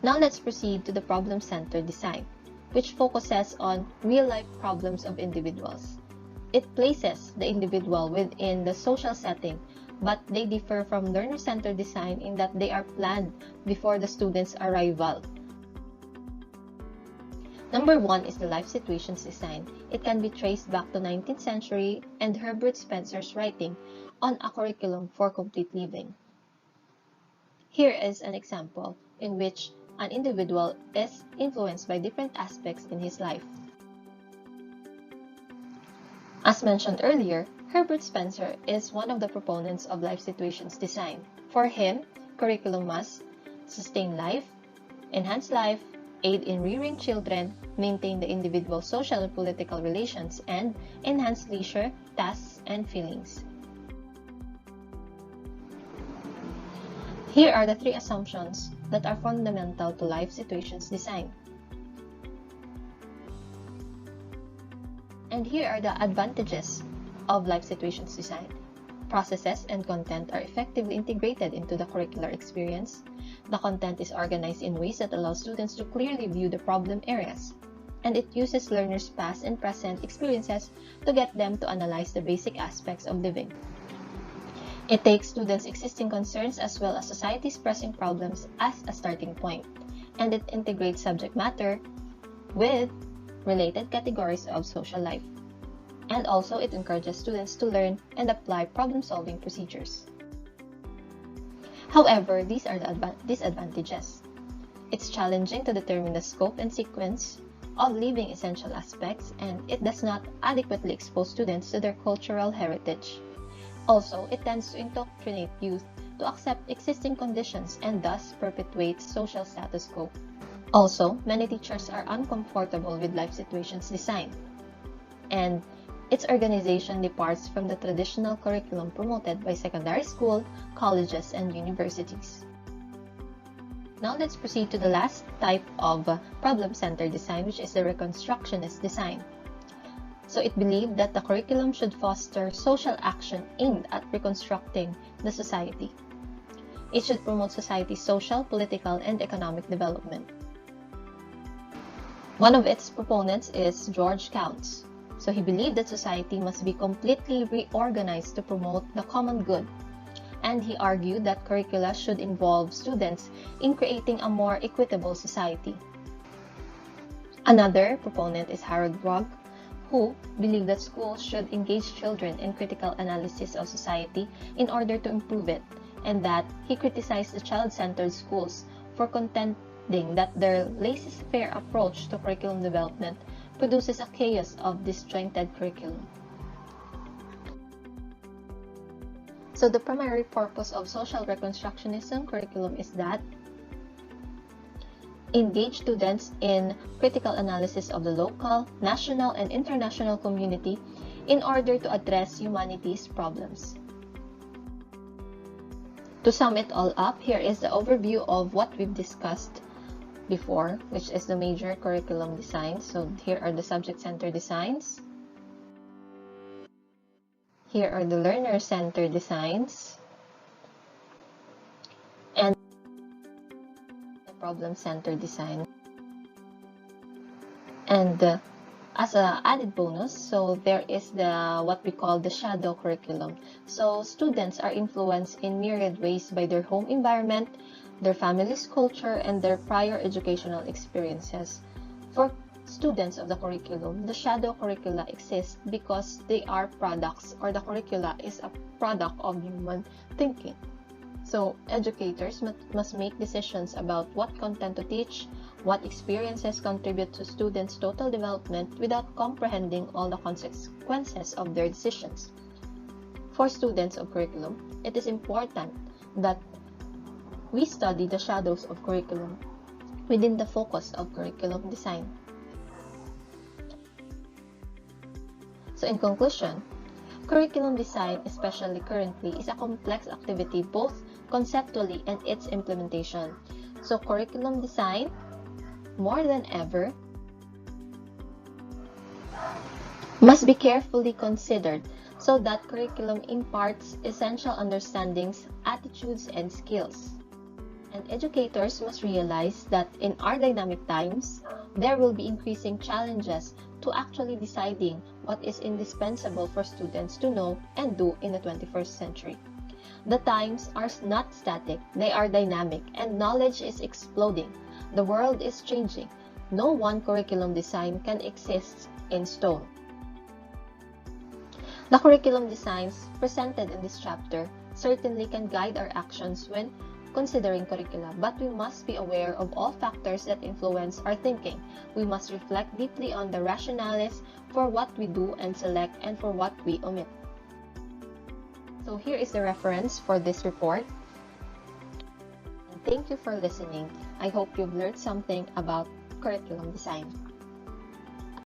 Now let's proceed to the problem-centered design, which focuses on real-life problems of individuals. It places the individual within the social setting, but they differ from learner-centered design in that they are planned before the student's arrival. Number 1 is the life situations design. It can be traced back to 19th century and Herbert Spencer's writing on a curriculum for complete living. Here is an example in which an individual is influenced by different aspects in his life. As mentioned earlier, Herbert Spencer is one of the proponents of life situations design. For him, curriculum must sustain life, enhance life, aid in rearing children, maintain the individual's social and political relations, and enhance leisure, tasks, and feelings. Here are the 3 assumptions that are fundamental to life situations design. And here are the advantages of life situations design. Processes and content are effectively integrated into the curricular experience. The content is organized in ways that allow students to clearly view the problem areas. And it uses learners' past and present experiences to get them to analyze the basic aspects of living. It takes students' existing concerns as well as society's pressing problems as a starting point, and it integrates subject matter with related categories of social life. And also, it encourages students to learn and apply problem-solving procedures. However, these are the disadvantages. It's challenging to determine the scope and sequence of living essential aspects, and it does not adequately expose students to their cultural heritage. Also, it tends to indoctrinate youth to accept existing conditions and thus perpetuate social status quo. Also, many teachers are uncomfortable with life situations design, and its organization departs from the traditional curriculum promoted by secondary school, colleges, and universities. Now let's proceed to the last type of problem-centered design, which is the reconstructionist design. So it believed that the curriculum should foster social action aimed at reconstructing the society. It should promote society's social, political, and economic development. One of its proponents is George Counts. So he believed that society must be completely reorganized to promote the common good. And he argued that curricula should involve students in creating a more equitable society. Another proponent is Harold Rogge, who believed that schools should engage children in critical analysis of society in order to improve it, and that he criticized the child-centered schools for contending that their laissez-faire approach to curriculum development produces a chaos of disjointed curriculum. So the primary purpose of social reconstructionism curriculum is that engage students in critical analysis of the local, national, and international community in order to address humanity's problems. To sum it all up, here is the overview of what we've discussed before, which is the major curriculum designs. So here are the subject-centered designs. Here are the learner-centered designs. And the problem-centered design. And as an added bonus, so there is what we call the shadow curriculum. So students are influenced in myriad ways by their home environment, their family's culture, and their prior educational experiences. For students of the curriculum, the shadow curricula exist because they are products, or the curricula is a product of human thinking. So educators must make decisions about what content to teach, what experiences contribute to students' total development without comprehending all the consequences of their decisions. For students of curriculum, it is important that we study the shadows of curriculum within the focus of curriculum design. So in conclusion, curriculum design, especially currently, is a complex activity both conceptually and its implementation. So curriculum design, more than ever, must be carefully considered so that curriculum imparts essential understandings, attitudes, and skills. And educators must realize that in our dynamic times, there will be increasing challenges to actually deciding what is indispensable for students to know and do in the 21st century. The times are not static, they are dynamic, and knowledge is exploding. The world is changing. No one curriculum design can exist in stone. The curriculum designs presented in this chapter certainly can guide our actions when considering curricula, but we must be aware of all factors that influence our thinking. We must reflect deeply on the rationales for what we do and select and for what we omit. So here is the reference for this report. And thank you for listening. I hope you've learned something about curriculum design.